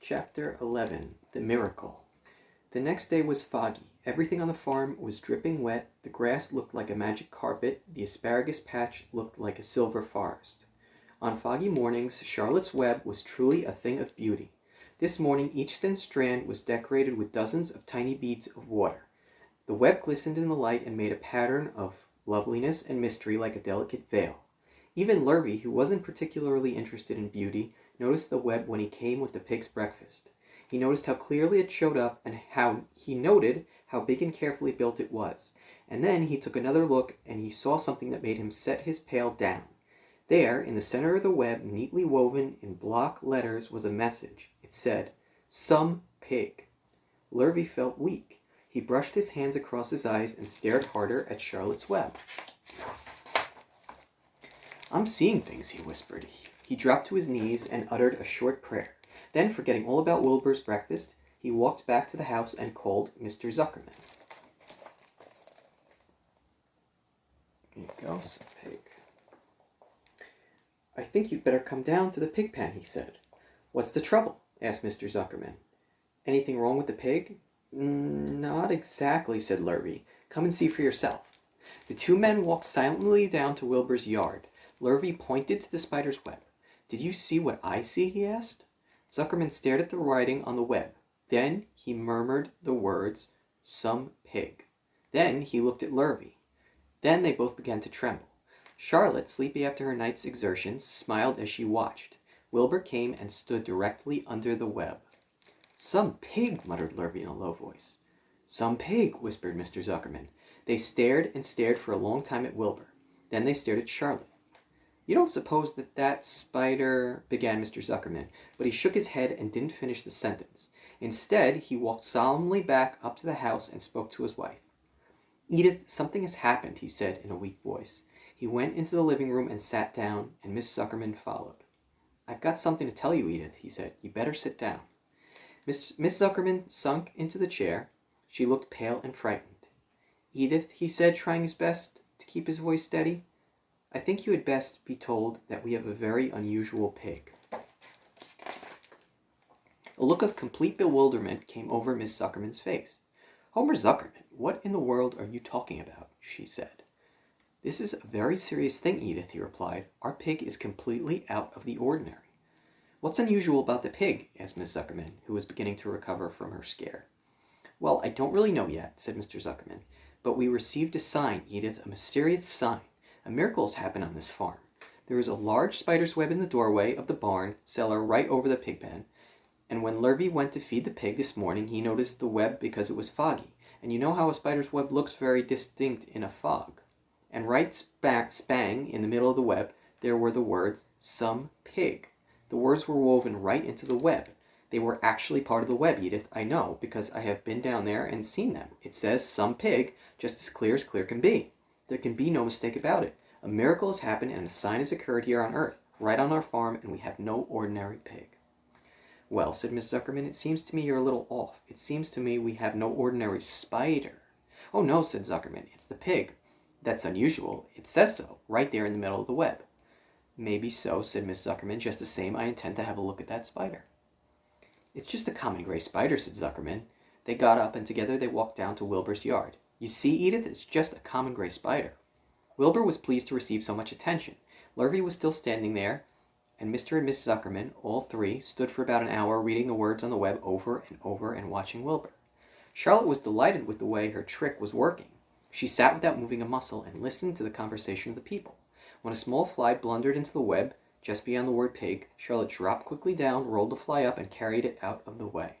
Chapter 11. The Miracle. The next day was foggy. Everything on the farm was dripping wet. The grass looked like a magic carpet. The asparagus patch looked like a silver forest. On foggy mornings, Charlotte's Web was truly a thing of beauty. This morning, each thin strand was decorated with dozens of tiny beads of water. The web glistened in the light and made a pattern of loveliness and mystery like a delicate veil. Even Lurvy, who wasn't particularly interested in beauty, noticed the web when he came with the pig's breakfast. He noticed how clearly it showed up and he noted how big and carefully built it was. And then he took another look and he saw something that made him set his pail down. There, in the center of the web, neatly woven in block letters, was a message. It said, "Some pig." Lurvy felt weak. He brushed his hands across his eyes and stared harder at Charlotte's Web. "I'm seeing things," he whispered. He dropped to his knees and uttered a short prayer. Then, forgetting all about Wilbur's breakfast, he walked back to the house and called Mr. Zuckerman. Here you go, some pig. "I think you'd better come down to the pig pen," he said. "What's the trouble?" asked Mr. Zuckerman. "Anything wrong with the pig?" "Not exactly," said Lurvy. "Come and see for yourself." The two men walked silently down to Wilbur's yard. Lurvy pointed to the spider's web. "Did you see what I see?" he asked. Zuckerman stared at the writing on the web. Then he murmured the words, "Some pig." Then he looked at Lurvy. Then they both began to tremble. Charlotte, sleepy after her night's exertions, smiled as she watched. Wilbur came and stood directly under the web. "Some pig," muttered Lurvy in a low voice. "Some pig," whispered Mr. Zuckerman. They stared and stared for a long time at Wilbur. Then they stared at Charlotte. "You don't suppose that spider—" began Mr. Zuckerman, but he shook his head and didn't finish the sentence. Instead, he walked solemnly back up to the house and spoke to his wife. "Edith, something has happened," he said in a weak voice. He went into the living room and sat down, and Miss Zuckerman followed. "I've got something to tell you, Edith," he said. "You better sit down." Miss Zuckerman sunk into the chair. She looked pale and frightened. "Edith," he said, trying his best to keep his voice steady, "I think you had best be told that we have a very unusual pig." A look of complete bewilderment came over Miss Zuckerman's face. "Homer Zuckerman, what in the world are you talking about?" she said. "This is a very serious thing, Edith," he replied. "Our pig is completely out of the ordinary." "What's unusual about the pig?" asked Miss Zuckerman, who was beginning to recover from her scare. "Well, I don't really know yet," said Mr. Zuckerman, "but we received a sign, Edith, a mysterious sign. A miracle has happened on this farm. There is a large spider's web in the doorway of the barn cellar right over the pig pen, and when Lurvy went to feed the pig this morning, he noticed the web because it was foggy, and you know how a spider's web looks very distinct in a fog. And right spang in the middle of the web, there were the words, 'Some pig.' The words were woven right into the web. They were actually part of the web, Edith, I know, because I have been down there and seen them. It says 'Some pig,' just as clear can be. There can be no mistake about it. A miracle has happened and a sign has occurred here on Earth, right on our farm, and we have no ordinary pig." "Well," said Miss Zuckerman, "it seems to me you're a little off. It seems to me we have no ordinary spider." "Oh, no," said Zuckerman, "it's the pig. That's unusual. It says so, right there in the middle of the web." "Maybe so," said Miss Zuckerman. "Just the same, I intend to have a look at that spider." "It's just a common gray spider," said Zuckerman. They got up, and together they walked down to Wilbur's yard. "You see, Edith, it's just a common gray spider." Wilbur was pleased to receive so much attention. Lurvy was still standing there, and Mr. and Miss Zuckerman, all three, stood for about an hour reading the words on the web over and watching Wilbur. Charlotte was delighted with the way her trick was working. She sat without moving a muscle and listened to the conversation of the people. When a small fly blundered into the web, just beyond the word pig, Charlotte dropped quickly down, rolled the fly up, and carried it out of the way.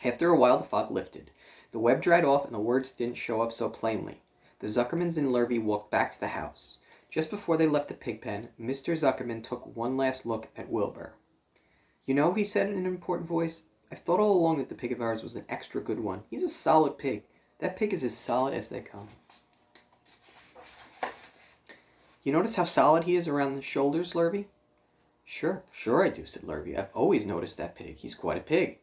After a while, the fog lifted. The web dried off, and the words didn't show up so plainly. The Zuckermans and Lurvy walked back to the house. Just before they left the pig pen, Mr. Zuckerman took one last look at Wilbur. "You know," he said in an important voice, "I've thought all along that the pig of ours was an extra good one. He's a solid pig. That pig is as solid as they come." "You notice how solid he is around the shoulders, Lurvy?" Sure I do," said Lurvy. "I've always noticed that pig. He's quite a pig."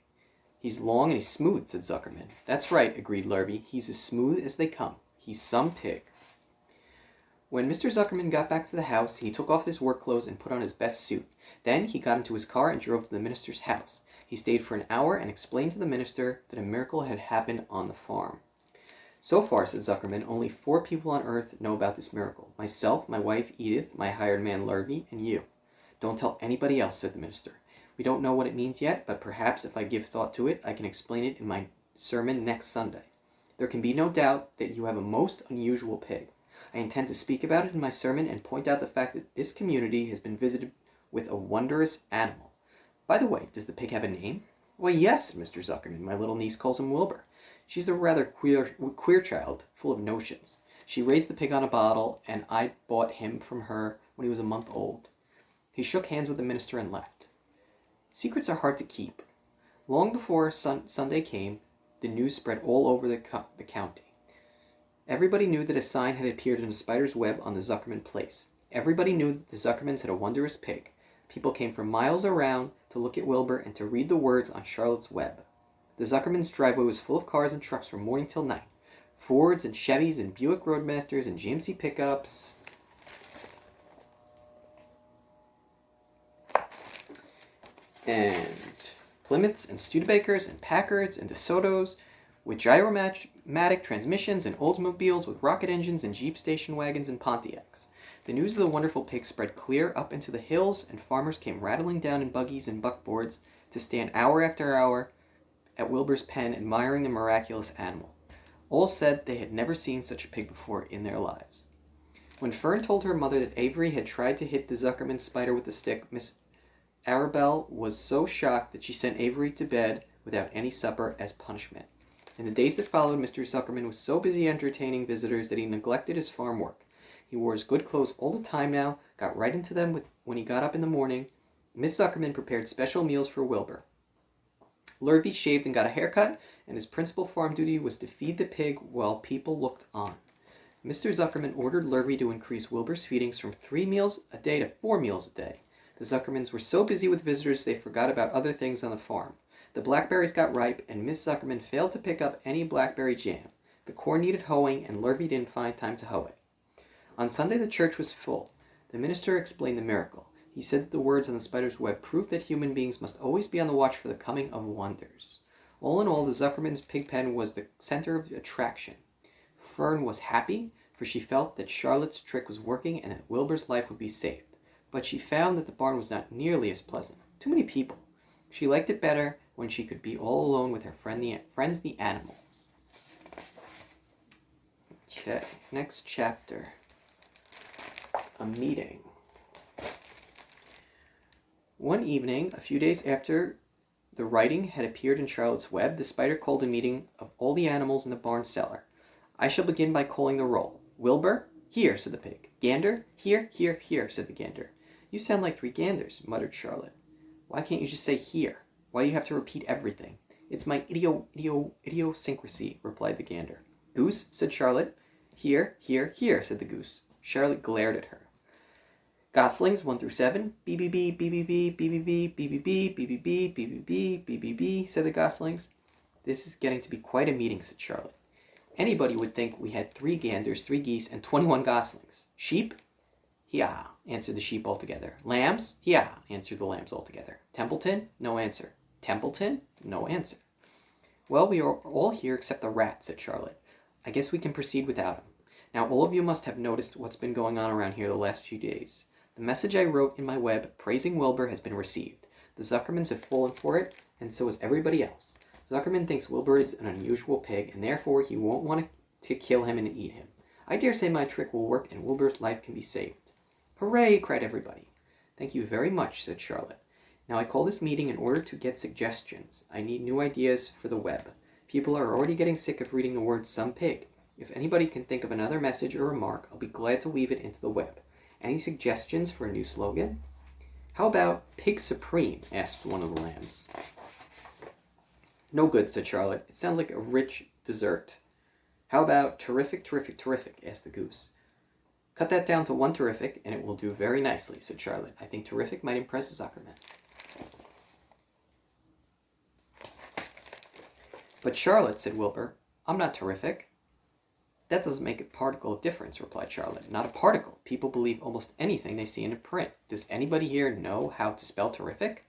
"He's long and he's smooth," said Zuckerman. "That's right," agreed Lurvy. "He's as smooth as they come. He's some pig." When Mr. Zuckerman got back to the house, he took off his work clothes and put on his best suit. Then he got into his car and drove to the minister's house. He stayed for an hour and explained to the minister that a miracle had happened on the farm. So far, said Zuckerman, only 4 people on Earth know about this miracle. Myself, my wife Edith, my hired man Lurvy, and you. Don't tell anybody else, said the minister. We don't know what it means yet, but perhaps if I give thought to it, I can explain it in my sermon next Sunday. There can be no doubt that you have a most unusual pig. I intend to speak about it in my sermon and point out the fact that this community has been visited with a wondrous animal. By the way, does the pig have a name? Why, yes, said Mr. Zuckerman. My little niece calls him Wilbur. She's a rather queer child, full of notions. She raised the pig on a bottle, and I bought him from her when he was a month old. He shook hands with the minister and left. Secrets are hard to keep. Long before Sunday came, the news spread all over the county. Everybody knew that a sign had appeared in a spider's web on the Zuckerman place. Everybody knew that the Zuckermans had a wondrous pig. People came from miles around to look at Wilbur and to read the words on Charlotte's web. The Zuckermans' driveway was full of cars and trucks from morning till night. Fords and Chevys and Buick Roadmasters and GMC pickups. And Plymouths and Studebakers and Packards and DeSotos with gyromatic transmissions and Oldsmobiles with rocket engines and Jeep station wagons and Pontiacs. The news of the wonderful pig spread clear up into the hills, and farmers came rattling down in buggies and buckboards to stand hour after hour at Wilbur's pen admiring the miraculous animal. All said they had never seen such a pig before in their lives. When Fern told her mother that Avery had tried to hit the Zuckerman spider with a stick, Miss Arabelle was so shocked that she sent Avery to bed without any supper as punishment. In the days that followed, Mr. Zuckerman was so busy entertaining visitors that he neglected his farm work. He wore his good clothes all the time now, got right into them when he got up in the morning. Miss Zuckerman prepared special meals for Wilbur. Lurvy shaved and got a haircut, and his principal farm duty was to feed the pig while people looked on. Mr. Zuckerman ordered Lurvy to increase Wilbur's feedings from 3 meals a day to 4 meals a day. The Zuckermans were so busy with visitors they forgot about other things on the farm. The blackberries got ripe, and Miss Zuckerman failed to pick up any blackberry jam. The corn needed hoeing, and Lurvy didn't find time to hoe it. On Sunday the church was full. The minister explained the miracle. He said that the words on the spider's web proved that human beings must always be on the watch for the coming of wonders. All in all, the Zuckerman's pig pen was the center of attraction. Fern was happy, for she felt that Charlotte's trick was working and that Wilbur's life would be saved. But she found that the barn was not nearly as pleasant. Too many people. She liked it better when she could be all alone with her friends the animals. Okay, next chapter. A meeting. One evening, a few days after the writing had appeared in Charlotte's web, the spider called a meeting of all the animals in the barn cellar. I shall begin by calling the roll. Wilbur? Here, said the pig. Gander? Here, here, here, said the gander. You sound like 3 ganders, muttered Charlotte. Why can't you just say here? Why do you have to repeat everything? It's my idiosyncrasy, replied the gander. Goose, said Charlotte. Here, here, here, said the goose. Charlotte glared at her. Goslings 1 through 7. B-B-B, B-B-B, B-B-B, B-B-B, B-B-B, B-B-B, B-B-B, said the goslings. This is getting to be quite a meeting, said Charlotte. Anybody would think we had 3 ganders, 3 geese, and 21 goslings. Sheep? Yeah, answered the sheep altogether. Lambs? Yeah, answered the lambs altogether. Templeton? No answer. Templeton? No answer. Well, we are all here except the rat, said Charlotte. I guess we can proceed without him. Now, all of you must have noticed what's been going on around here the last few days. The message I wrote in my web praising Wilbur has been received. The Zuckermans have fallen for it, and so has everybody else. Zuckerman thinks Wilbur is an unusual pig, and therefore he won't want to kill him and eat him. I dare say my trick will work, and Wilbur's life can be saved. Hooray! Cried everybody. Thank you very much, said Charlotte. Now I call this meeting in order to get suggestions. I need new ideas for the web. People are already getting sick of reading the word some pig. If anybody can think of another message or remark, I'll be glad to weave it into the web. Any suggestions for a new slogan? How about Pig Supreme? Asked one of the lambs. No good, said Charlotte. It sounds like a rich dessert. How about Terrific, Terrific, Terrific? Asked the goose. Cut that down to 1 terrific, and it will do very nicely, said Charlotte. I think terrific might impress Zuckerman. But Charlotte, said Wilbur, I'm not terrific. That doesn't make a particle of difference, replied Charlotte. Not a particle. People believe almost anything they see in a print. Does anybody here know how to spell terrific?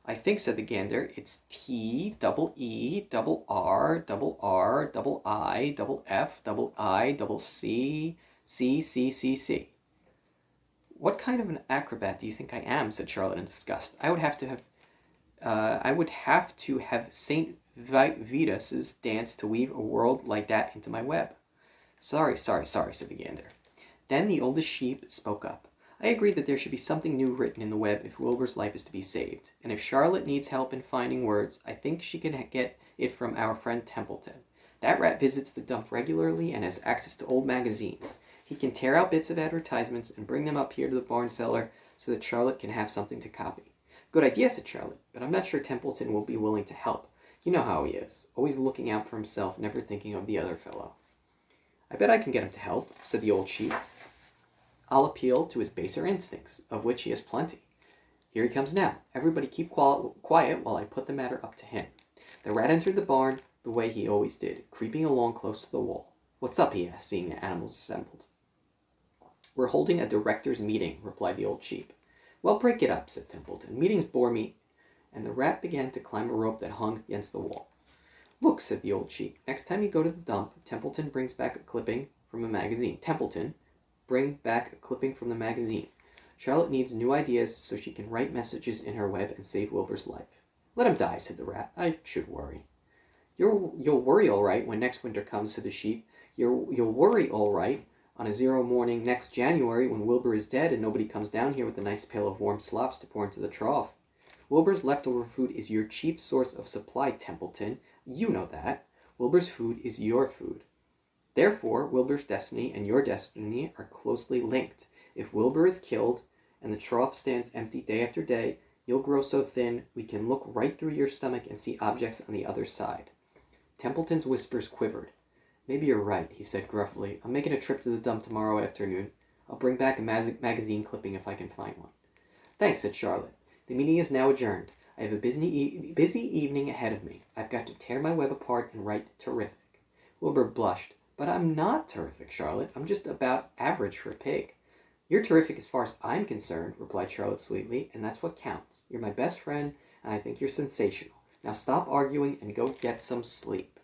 I think, said the gander, it's T, double E, double R, double R, double I, double F, double I, double C, C, C, C, C. What kind of an acrobat do you think I am? Said Charlotte in disgust. I would have to have Saint Vitus's dance to weave a world like that into my web. Sorry, said the gander. Then the oldest sheep spoke up. I agree that there should be something new written in the web if Wilbur's life is to be saved, and if Charlotte needs help in finding words, I think she can get it from our friend Templeton. That rat visits the dump regularly and has access to old magazines. He can tear out bits of advertisements and bring them up here to the barn cellar so that Charlotte can have something to copy. Good idea, said Charlotte, but I'm not sure Templeton will be willing to help. You know how he is, always looking out for himself, never thinking of the other fellow. I bet I can get him to help, said the old sheep. I'll appeal to his baser instincts, of which he has plenty. Here he comes now. Everybody keep quiet while I put the matter up to him. The rat entered the barn the way he always did, creeping along close to the wall. What's up, he asked, seeing the animals assembled. We're holding a director's meeting, replied the old sheep. Well, break it up, said Templeton. Meetings bore me. And the rat began to climb a rope that hung against the wall. Look, said the old sheep. Next time you go to the dump, Templeton brings back a clipping from a magazine. Templeton, bring back a clipping from the magazine. Charlotte needs new ideas so she can write messages in her web and save Wilbur's life. Let him die, said the rat. I should worry. You'll worry all right when next winter comes, said the sheep. You'll worry all right on a zero morning next January when Wilbur is dead and nobody comes down here with a nice pail of warm slops to pour into the trough. Wilbur's leftover food is your chief source of supply, Templeton. You know that. Wilbur's food is your food. Therefore, Wilbur's destiny and your destiny are closely linked. If Wilbur is killed and the trough stands empty day after day, you'll grow so thin we can look right through your stomach and see objects on the other side. Templeton's whispers quivered. Maybe you're right, he said gruffly. I'm making a trip to the dump tomorrow afternoon. I'll bring back a magazine clipping if I can find one. Thanks, said Charlotte. The meeting is now adjourned. I have a busy evening ahead of me. I've got to tear my web apart and write terrific. Wilbur blushed. But I'm not terrific, Charlotte. I'm just about average for a pig. You're terrific as far as I'm concerned, replied Charlotte sweetly, and that's what counts. You're my best friend, and I think you're sensational. Now stop arguing and go get some sleep.